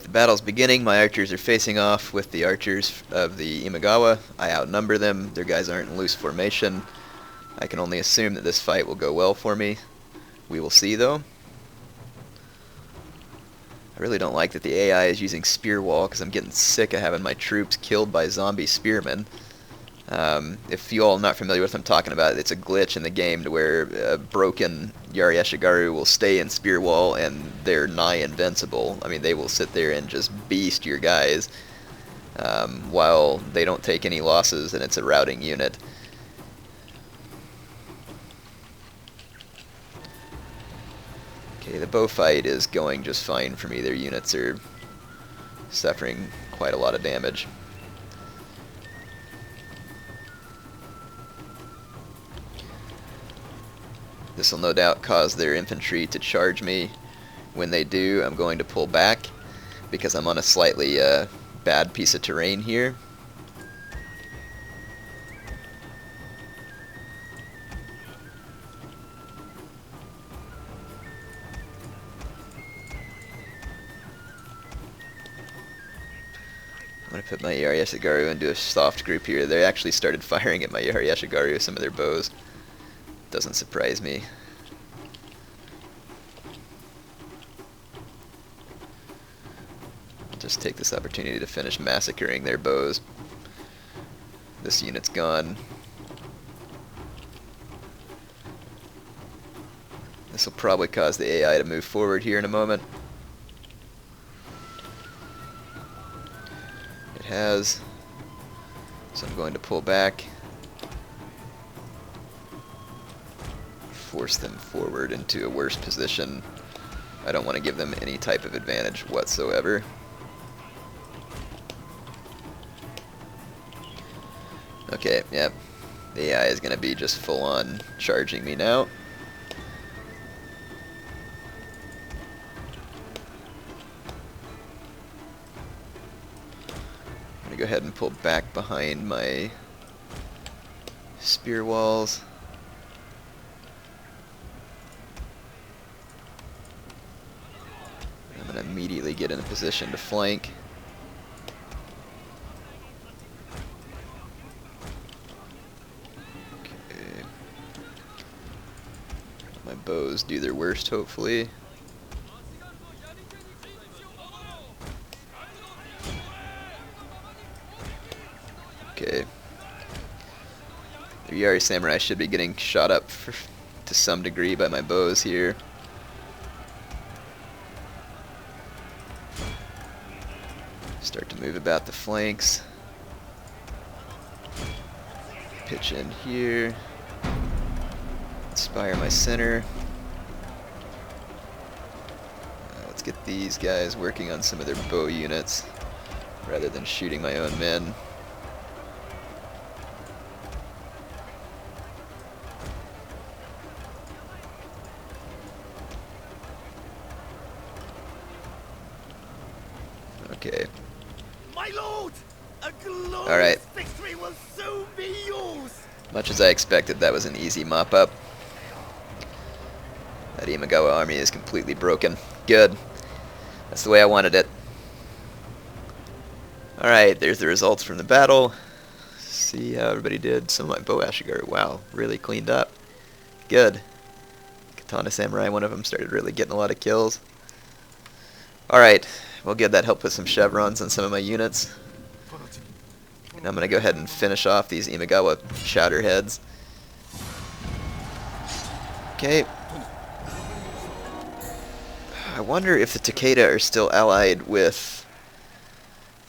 the battle's beginning. My archers are facing off with the archers of the Imagawa. I outnumber them. Their guys aren't in loose formation. I can only assume that this fight will go well for me. We will see, though. I really don't like that the AI is using Spear Wall, because I'm getting sick of having my troops killed by zombie spearmen. If you all are not familiar with what I'm talking about, it's a glitch in the game to where a broken Yari Eshigaru will stay in Spear Wall and they're nigh invincible. I mean, they will sit there and just beast your guys while they don't take any losses, and it's a routing unit. Okay, the bow fight is going just fine for me. Their units are suffering quite a lot of damage. This will no doubt cause their infantry to charge me. When they do, I'm going to pull back because I'm on a slightly bad piece of terrain here. I'm going to put my Yari Eshigaru into a soft group here. They actually started firing at my Yari Eshigaru with some of their bows. Doesn't surprise me. I'll just take this opportunity to finish massacring their bows. This unit's gone. This will probably cause the AI to move forward here in a moment. It has. So I'm going to pull back. Force them forward into a worse position. I don't want to give them any type of advantage whatsoever. Okay, yep. The AI is going to be just full on charging me now. I'm going to go ahead and pull back behind my spear walls. Immediately get in a position to flank. Okay. My bows do their worst, hopefully. Okay. The Yari Samurai should be getting shot up to some degree by my bows here. Start to move about the flanks. Pitch in here. Inspire my center. Let's get these guys working on some of their bow units rather than shooting my own men. Okay. My lord, a glorious All right. victory will soon be yours. Much as I expected, that was an easy mop-up. That Imagawa army is completely broken. Good. That's the way I wanted it. Alright, there's the results from the battle. See how everybody did. Some of my bow Ashigaru, wow, really cleaned up. Good. Katana Samurai, one of them, started really getting a lot of kills. Alright, well good, that helped with some chevrons on some of my units. And I'm going to go ahead and finish off these Imagawa chowder heads. Okay. I wonder if the Takeda are still allied with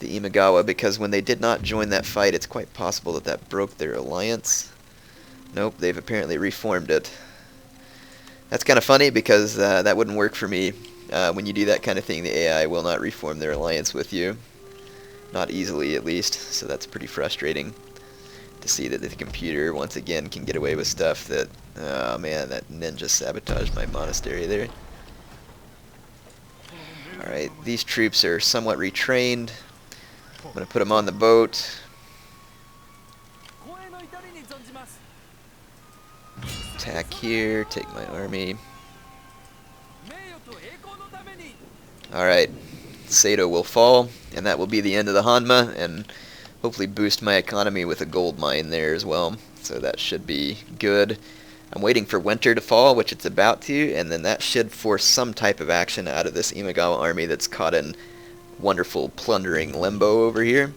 the Imagawa, because when they did not join that fight, it's quite possible that that broke their alliance. Nope, they've apparently reformed it. That's kind of funny, because that wouldn't work for me. When you do that kind of thing, the AI will not reform their alliance with you. Not easily, at least, so that's pretty frustrating to see that the computer, once again, can get away with stuff that... Oh man, that ninja sabotaged my monastery there. Alright, these troops are somewhat retrained. I'm going to put them on the boat. Attack here, take my army. Alright, Sato will fall, and that will be the end of the Hanma, and hopefully boost my economy with a gold mine there as well. So that should be good. I'm waiting for winter to fall, which it's about to, and then that should force some type of action out of this Imagawa army that's caught in wonderful plundering limbo over here.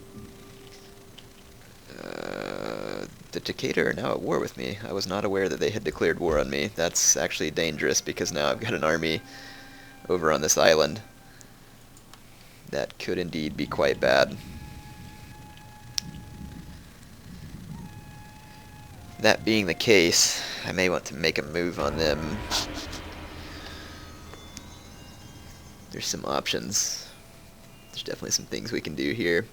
The Takeda are now at war with me. I was not aware that they had declared war on me. That's actually dangerous because now I've got an army over on this island. That could indeed be quite bad. That being the case, I may want to make a move on them. There's some options. There's definitely some things we can do here.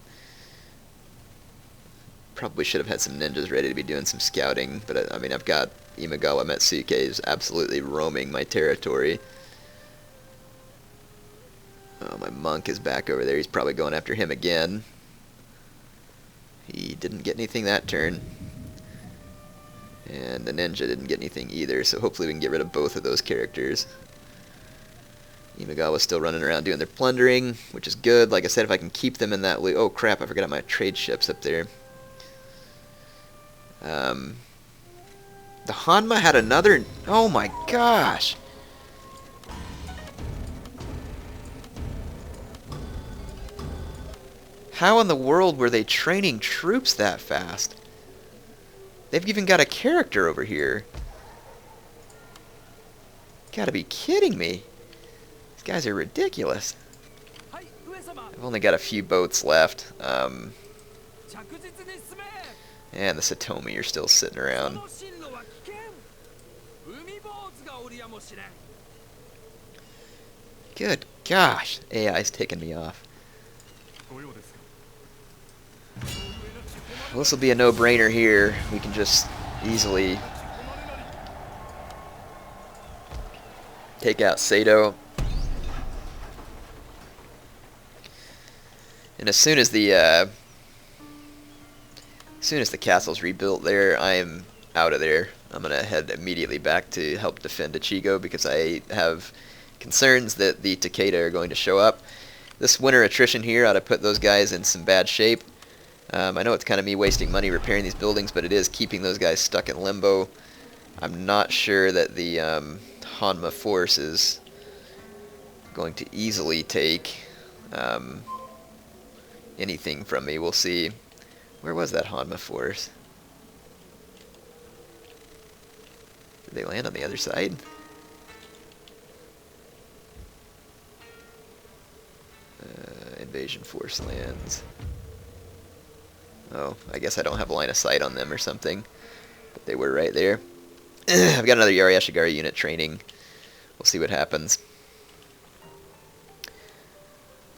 Probably should have had some ninjas ready to be doing some scouting, but I mean, I've got Imagawa Metsuke is absolutely roaming my territory. Oh, my monk is back over there. He's probably going after him again. He didn't get anything that turn. And the ninja didn't get anything either, so hopefully we can get rid of both of those characters. Imagawa's still running around doing their plundering, which is good. Like I said, if I can keep them in that loop... Oh, crap, I forgot my trade ships up there. The Hanma had another... Oh my gosh! How in the world were they training troops that fast? They've even got a character over here. Gotta be kidding me. These guys are ridiculous. I've only got a few boats left. And the Satomi are still sitting around. Good gosh, AI's taking me off. Well, this will be a no-brainer here. We can just easily take out Sato. And as soon as the castle's rebuilt there, I am out of there. I'm gonna head immediately back to help defend Ichigo because I have concerns that the Takeda are going to show up. This winter attrition here ought to put those guys in some bad shape. I know it's kind of me wasting money repairing these buildings, but it is keeping those guys stuck in limbo. I'm not sure that the Hanma force is going to easily take anything from me. We'll see. Where was that Hanma force? Did they land on the other side? Invasion force lands. Oh, I guess I don't have a line of sight on them or something. But they were right there. I've got another Yari Ashigaru unit training. We'll see what happens.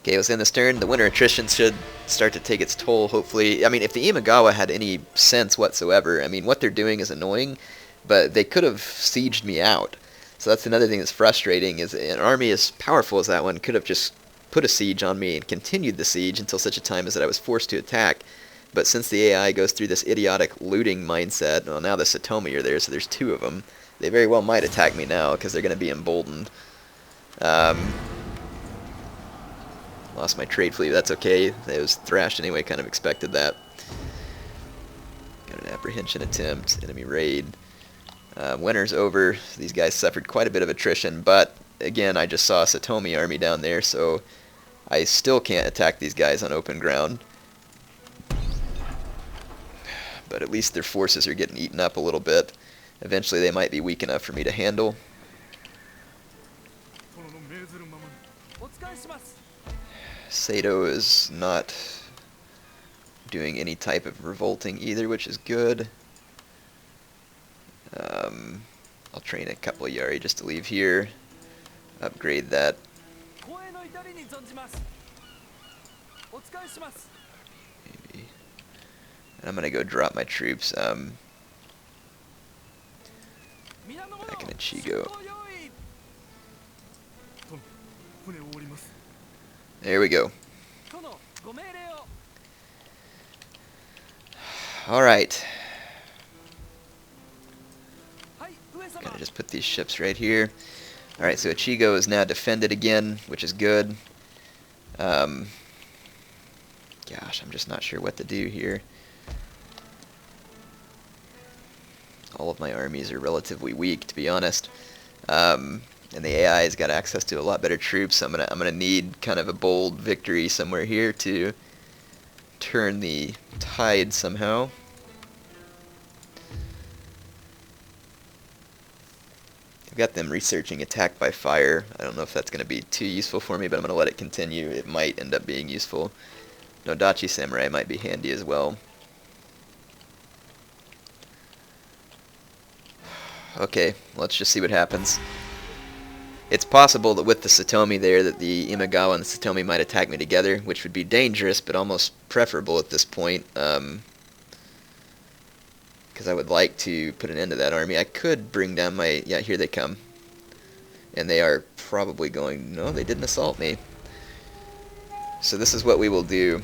Okay, within this turn, the winter attrition should start to take its toll, hopefully. I mean, if the Imagawa had any sense whatsoever, I mean, what they're doing is annoying, but they could have sieged me out. So that's another thing that's frustrating, is an army as powerful as that one could have just put a siege on me and continued the siege until such a time as that I was forced to attack. But since the AI goes through this idiotic looting mindset, well, now the Satomi are there, so there's two of them. They very well might attack me now, because they're going to be emboldened. Lost my trade fleet, that's okay. It was thrashed anyway, kind of expected that. Got an apprehension attempt, enemy raid. Winter's over, these guys suffered quite a bit of attrition, but again, I just saw a Satomi army down there, so I still can't attack these guys on open ground. But at least their forces are getting eaten up a little bit. Eventually they might be weak enough for me to handle. Sato is not doing any type of revolting either, which is good. I'll train a couple of Yari just to leave here. Upgrade that. Maybe. And I'm gonna go drop my troops back in Ichigo. There we go. Alright. Gonna just put these ships right here. Alright, so Ichigo is now defended again, which is good. Um, gosh, I'm just not sure what to do here. All of my armies are relatively weak, to be honest. And the AI has got access to a lot better troops. So I'm gonna need kind of a bold victory somewhere here to turn the tide somehow. I've got them researching attack by fire. I don't know if that's going to be too useful for me, but I'm going to let it continue. It might end up being useful. Nodachi Samurai might be handy as well. Okay, let's just see what happens. It's possible that with the Satomi there that the Imagawa and the Satomi might attack me together, which would be dangerous, but almost preferable at this point. Because I would like to put an end to that army. I could bring down my... Yeah, here they come. And they are probably going... No, they didn't assault me. So this is what we will do.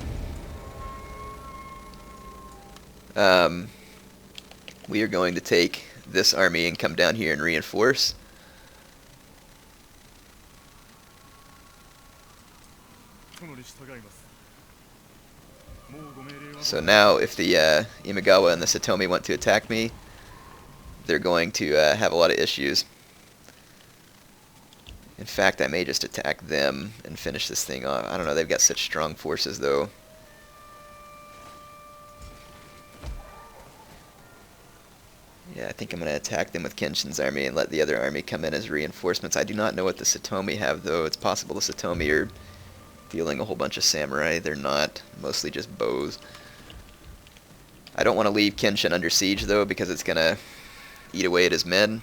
We are going to take this army and come down here and reinforce. So now if the Imagawa and the Satomi want to attack me, they're going to have a lot of issues. In fact, I may just attack them and finish this thing off. I don't know, they've got such strong forces though. Yeah, I think I'm going to attack them with Kenshin's army and let the other army come in as reinforcements. I do not know what the Satomi have though. It's possible the Satomi are fielding a whole bunch of samurai. They're not, mostly just bows. I don't want to leave Kenshin under siege though, because it's going to eat away at his men.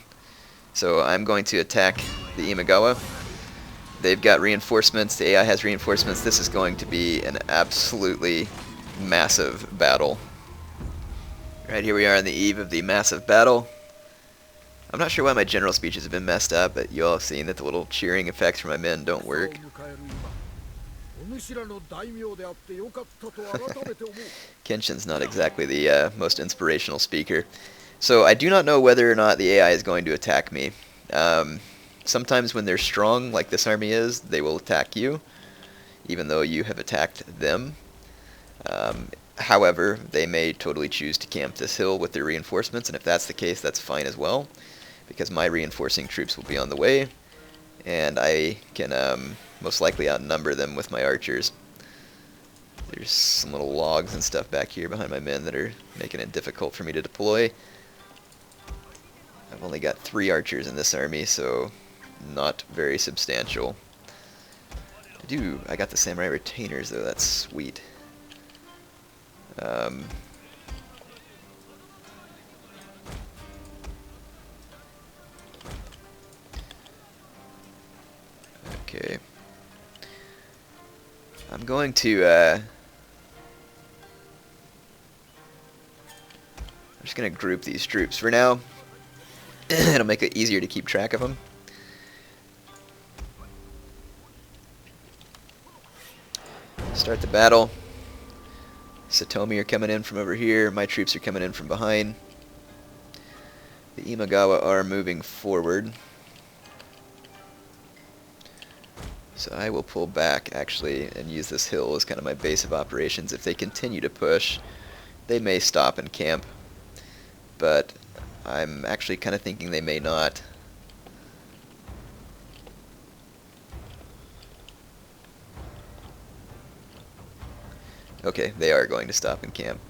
So I'm going to attack the Imagawa. They've got reinforcements. The AI has reinforcements. This is going to be an absolutely massive battle. Right, here we are on the eve of the massive battle. I'm not sure why my general speeches have been messed up, but you all have seen that the little cheering effects for my men don't work. Kenshin's not exactly the most inspirational speaker. So I do not know whether or not the AI is going to attack me. Sometimes when they're strong, like this army is, they will attack you, even though you have attacked them. However, they may totally choose to camp this hill with their reinforcements, and if that's the case, that's fine as well, because my reinforcing troops will be on the way, and I can most likely outnumber them with my archers. There's some little logs and stuff back here behind my men that are making it difficult for me to deploy. I've only got 3 archers in this army, so not very substantial. I got the samurai retainers though, that's sweet. Okay. I'm going to, I'm just going to group these troops for now. It'll make it easier to keep track of them. Start the battle. Satomi are coming in from over here. My troops are coming in from behind. The Imagawa are moving forward. So I will pull back, actually, and use this hill as kind of my base of operations. If they continue to push, they may stop and camp. But I'm actually kind of thinking they may not. Okay, they are going to stop and camp.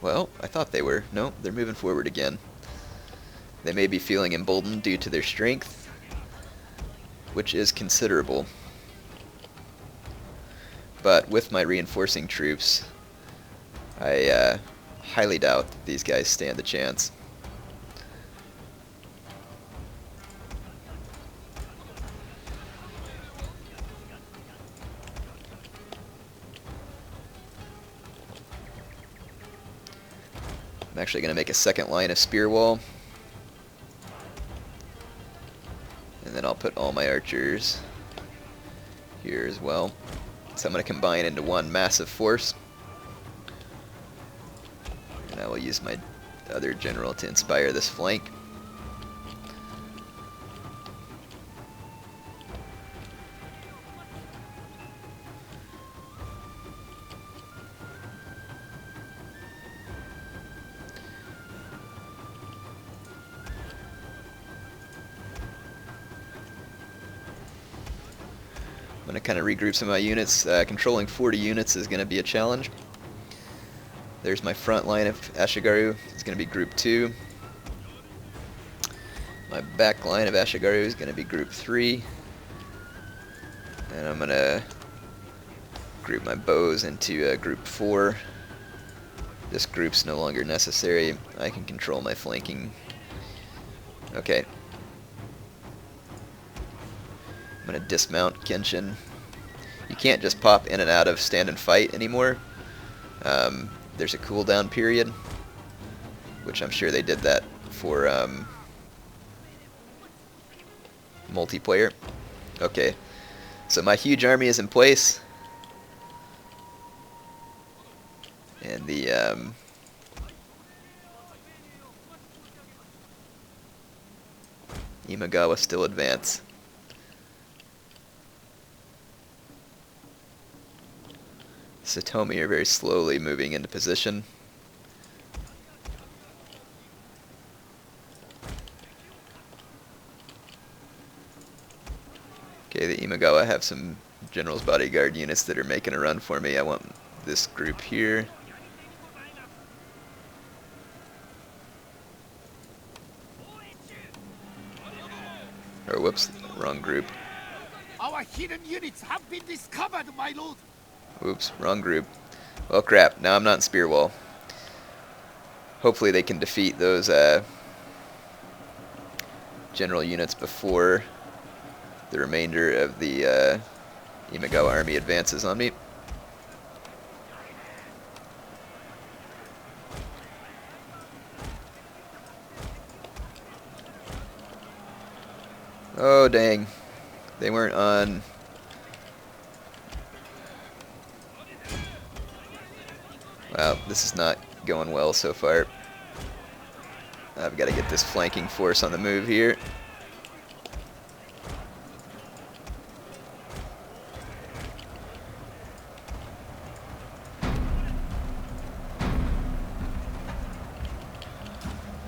Well, I thought they were. No, they're moving forward again. They may be feeling emboldened due to their strength, which is considerable. But with my reinforcing troops, I highly doubt that these guys stand a chance. I'm actually going to make a second line of spear wall. And then I'll put all my archers here as well. So I'm going to combine into one massive force. And I will use my other general to inspire this flank. going to kind of regroup some of my units. Controlling 40 units is going to be a challenge. There's my front line of Ashigaru. It's going to be Group 2. My back line of Ashigaru is going to be Group 3. And I'm going to group my bows into Group 4. This group's no longer necessary. I can control my flanking. Okay. I'm going to dismount Kenshin. You can't just pop in and out of stand and fight anymore. There's a cooldown period, which I'm sure they did that for multiplayer. Okay, so my huge army is in place, and the Imagawa still advance. Satomi are very slowly moving into position. Okay, the Imagawa have some General's Bodyguard units that are making a run for me. I want this group here. Or whoops, wrong group. Our hidden units have been discovered, my lord. Oops, wrong group. Well, crap. Now I'm not in Spear Wall. Hopefully they can defeat those general units before the remainder of the Imagawa army advances on me. Oh, dang. They weren't on... Wow, this is not going well so far. I've got to get this flanking force on the move here.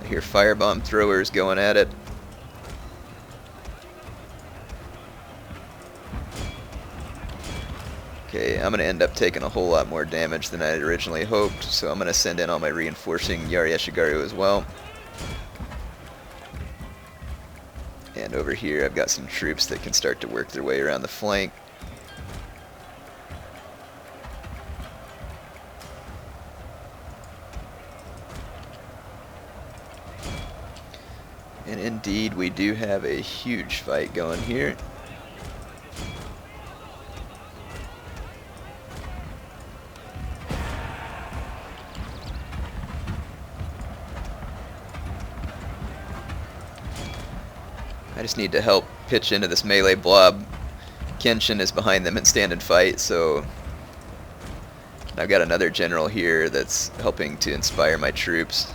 I hear firebomb throwers going at it. Okay, I'm going to end up taking a whole lot more damage than I had originally hoped, so I'm going to send in all my reinforcing Yari Ashigaru as well. And over here I've got some troops that can start to work their way around the flank. And indeed we do have a huge fight going here. I just need to help pitch into this melee blob. Kenshin is behind them and stand and fight, so I've got another general here that's helping to inspire my troops.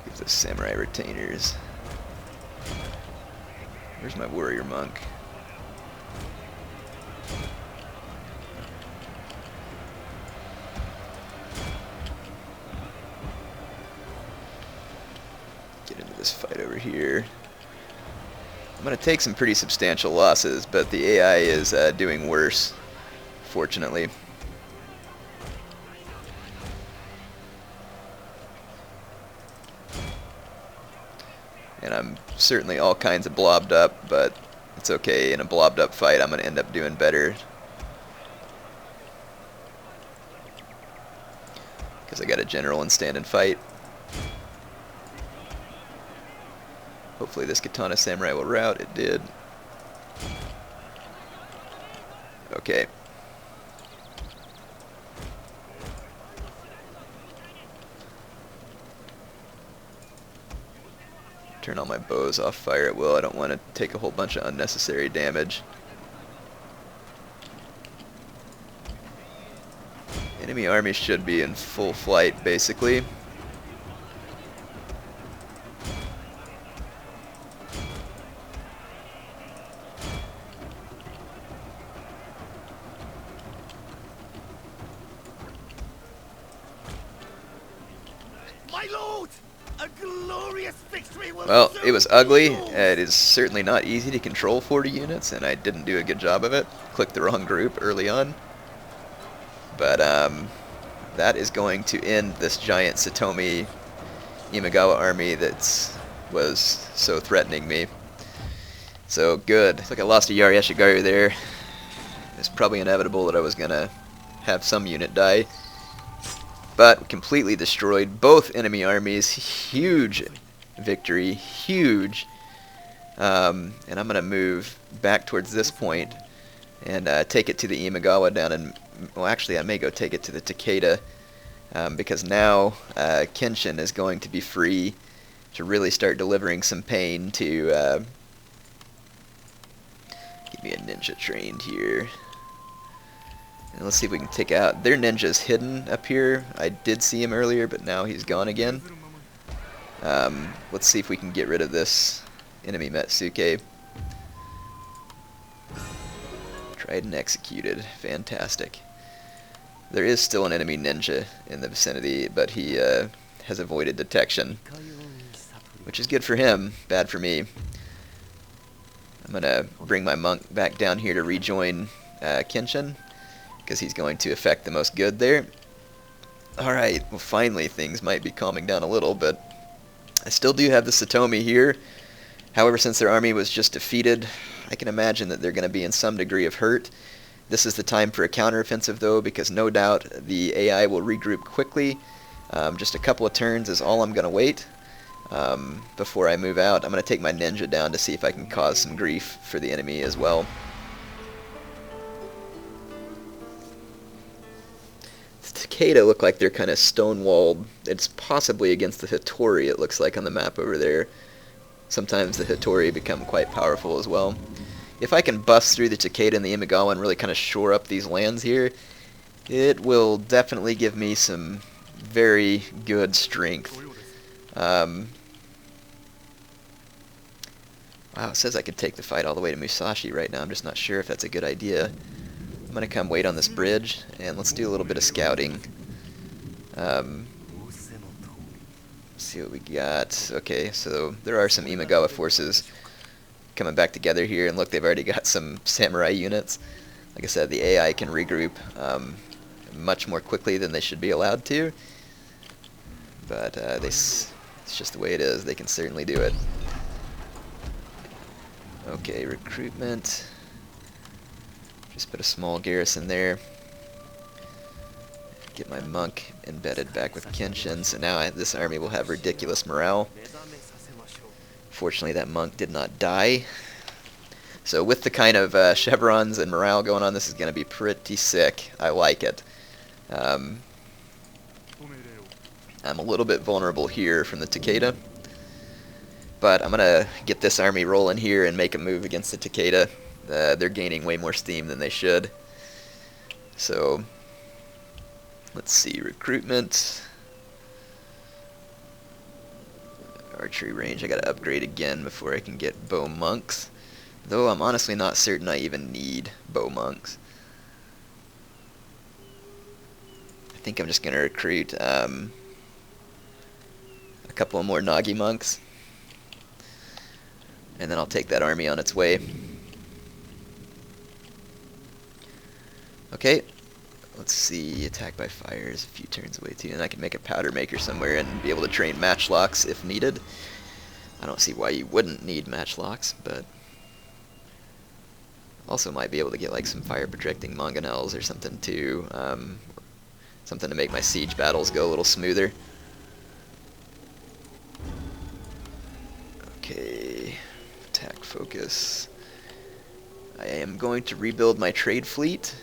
Give the samurai retainers. Where's my warrior monk? Get into this fight over here. I'm going to take some pretty substantial losses, but the AI is doing worse, fortunately. And I'm certainly all kinds of blobbed up, but it's okay. In a blobbed up fight, I'm going to end up doing better. Because I got a general and stand and fight. Hopefully this Katana Samurai will rout. It did. Okay. Turn all my bows off fire at will. I don't want to take a whole bunch of unnecessary damage. Enemy army should be in full flight, basically. My lord, A glorious victory will Well, soon it was be ugly. yours. It is certainly not easy to control 40 units, and I didn't do a good job of it. Clicked the wrong group early on. But that is going to end this giant Satomi Imagawa army that was so threatening me. So good. Looks like I lost a Yari there. It's probably inevitable that I was going to have some unit die. But completely destroyed both enemy armies. Huge victory. Huge. And I'm going to move back towards this point and take it to the Imagawa down in... Well, actually, I may go take it to the Takeda. Because now Kenshin is going to be free to really start delivering some pain to... Give me a ninja trained here. And let's see if we can take out... Their ninja's hidden up here. I did see him earlier, but now he's gone again. Let's see if we can get rid of this enemy Metsuke. Tried and executed. Fantastic. There is still an enemy ninja in the vicinity, but he has avoided detection. Which is good for him, bad for me. I'm going to bring my monk back down here to rejoin Kenshin, because he's going to affect the most good there. Alright, well finally things might be calming down a little, but I still do have the Satomi here. However, since their army was just defeated, I can imagine that they're going to be in some degree of hurt. This is the time for a counteroffensive though, because no doubt the AI will regroup quickly. Just a couple of turns is all I'm going to wait before I move out. I'm going to take my ninja down to see if I can cause some grief for the enemy as well. Takeda look like they're kind of stone-walled. It's possibly against the Hattori, it looks like on the map over there. Sometimes the Hattori become quite powerful as well. If I can bust through the Takeda and the Imagawa and really kind of shore up these lands here, it will definitely give me some very good strength. Wow, it says I could take the fight all the way to Musashi right now. I'm just not sure if that's a good idea. I'm going to come wait on this bridge, and let's do a little bit of scouting. See what we got. Okay, so there are some Imagawa forces coming back together here, and look, they've already got some samurai units. Like I said, the AI can regroup much more quickly than they should be allowed to, but it's just the way it is. They can certainly do it. Okay, recruitment. Just put a small garrison there. Get my monk embedded back with Kenshin, so now this army will have ridiculous morale. Fortunately, that monk did not die. So with the kind of chevrons and morale going on, this is going to be pretty sick. I like it. I'm a little bit vulnerable here from the Takeda, but I'm going to get this army rolling here and make a move against the Takeda. They're gaining way more steam than they should. So, let's see, recruitment. Archery range, I gotta upgrade again before I can get bow monks. Though I'm honestly not certain I even need bow monks. I think I'm just gonna recruit a couple of more Nagi monks. And then I'll take that army on its way. Okay, let's see, attack by fire is a few turns away too, and I can make a powder maker somewhere and be able to train matchlocks if needed. I don't see why you wouldn't need matchlocks, but also might be able to get like some fire projecting mangonels or something too, something to make my siege battles go a little smoother. Okay, attack focus. I am going to rebuild my trade fleet.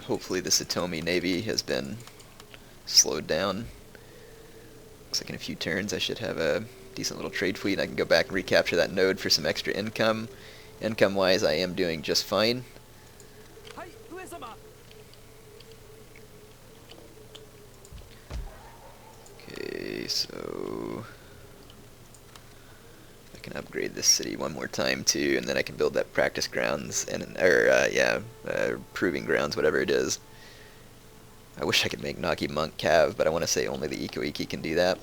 Hopefully the Satomi Navy has been slowed down. Looks like in a few turns I should have a decent little trade fleet. I can go back and recapture that node for some extra income. Income-wise, I am doing just fine. Okay, so I can upgrade this city one more time too, and then I can build that practice grounds and proving grounds, whatever it is. I wish I could make Nagi Monk Cav, but I want to say only the Iko-Iki can do that.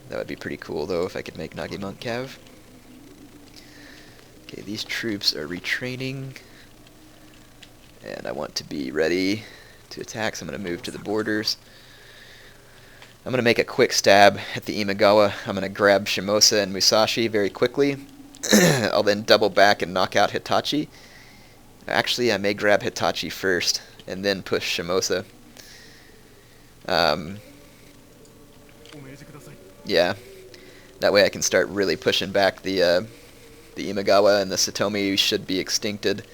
That would be pretty cool, though, if I could make Nagi Monk Cav. Okay, these troops are retraining. And I want to be ready to attack, so I'm going to move to the borders. I'm going to make a quick stab at the Imagawa. I'm going to grab Shimosa and Musashi very quickly. I'll then double back and knock out Hitachi. Actually, I may grab Hitachi first and then push Shimosa. Yeah, that way I can start really pushing back the Imagawa, and the Satomi should be extincted.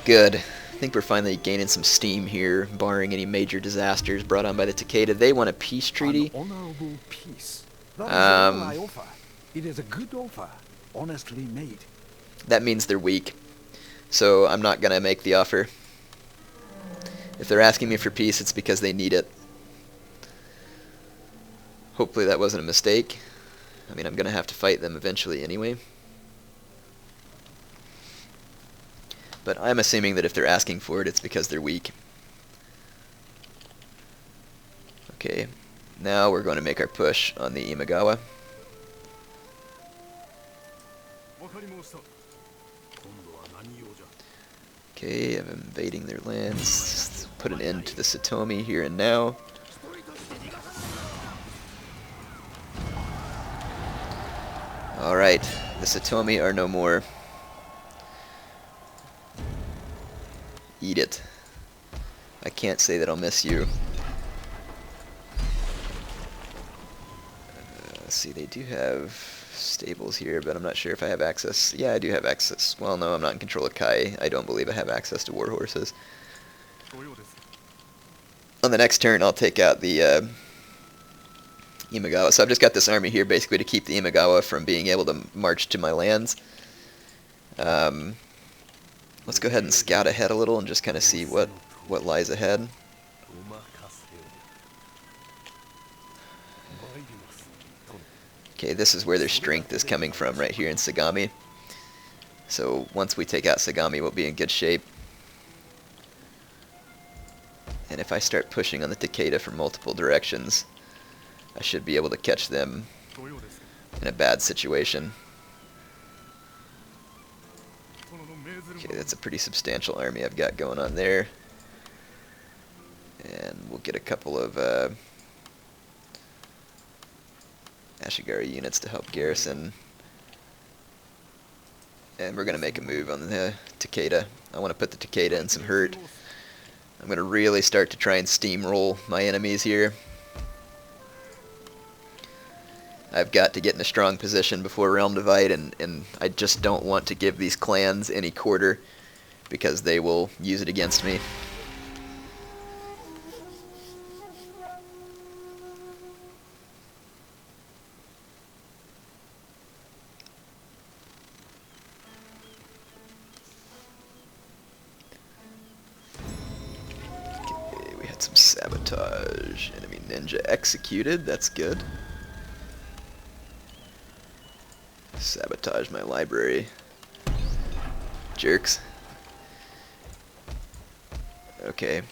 Good. I think we're finally gaining some steam here, barring any major disasters brought on by the Takeda. They want a peace treaty. An honorable peace. That is all I offer. It is a good offer, honestly made. That means they're weak. So I'm not going to make the offer. If they're asking me for peace, it's because they need it. Hopefully that wasn't a mistake. I mean, I'm going to have to fight them eventually anyway. But I'm assuming that if they're asking for it, it's because they're weak. Okay, now we're going to make our push on the Imagawa. Okay, I'm invading their lands. Put an end to the Satomi here and now. Alright, the Satomi are no more. Eat it. I can't say that I'll miss you. Let's see, they do have stables here, but I'm not sure if I have access. Yeah, I do have access. Well, no, I'm not in control of Kai. I don't believe I have access to war horses. On the next turn, I'll take out the Imagawa. So I've just got this army here basically to keep the Imagawa from being able to march to my lands. Let's go ahead and scout ahead a little and just kind of see what lies ahead. Okay, this is where their strength is coming from, right here in Sagami. So once we take out Sagami, we'll be in good shape. And if I start pushing on the Takeda from multiple directions, I should be able to catch them in a bad situation. Okay, that's a pretty substantial army I've got going on there. And we'll get a couple of Ashigari units to help garrison. And we're going to make a move on the Takeda. I want to put the Takeda in some hurt. I'm going to really start to try and steamroll my enemies here. I've got to get in a strong position before Realm Divide, and I just don't want to give these clans any quarter, because they will use it against me. Okay, we had some sabotage. Enemy ninja executed, that's good. Sabotage my library. Jerks. Okay.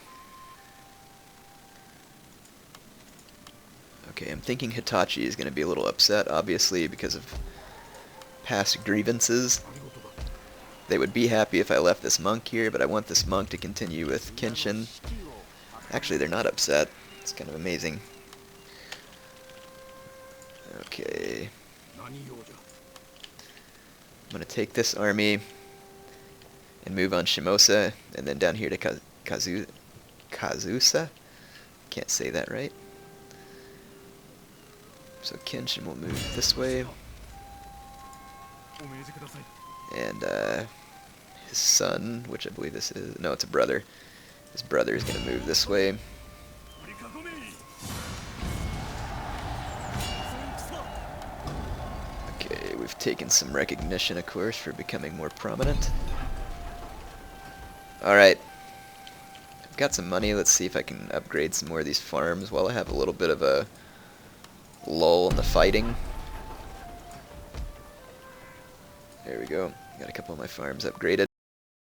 Okay, I'm thinking Hitachi is going to be a little upset, obviously, because of past grievances. They would be happy if I left this monk here, but I want this monk to continue with Kenshin. Actually, they're not upset. It's kind of amazing. Okay. I'm going to take this army and move on Shimosa, and then down here to Kazusa? Can't say that right. So Kenshin will move this way. And his son, which I believe this is, no, it's a brother. His brother is going to move this way. Okay, we've taken some recognition, of course, for becoming more prominent. Alright. I've got some money. Let's see if I can upgrade some more of these farms while I have a little bit of a lull in the fighting. There we go. Got a couple of my farms upgraded.